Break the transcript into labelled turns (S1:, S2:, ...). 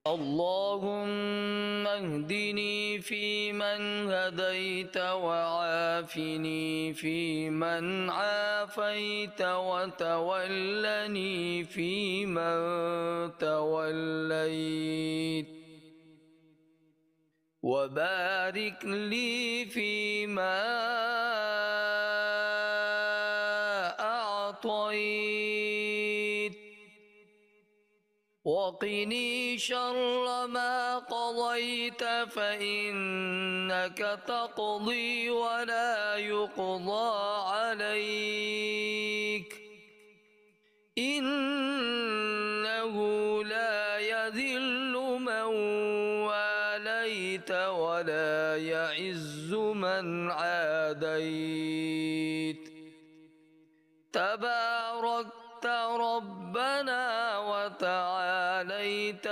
S1: اللهم اهدني فيمن هديت وعافني فيمن عافيت وتولني فيمن توليت وبارك لي فيما أعطيت وقني شر ما قضيت فإنك تقضي ولا يقضى عليك إنه لا يذل من واليت ولا يعز من عاديت تباركت ربنا وتعاليت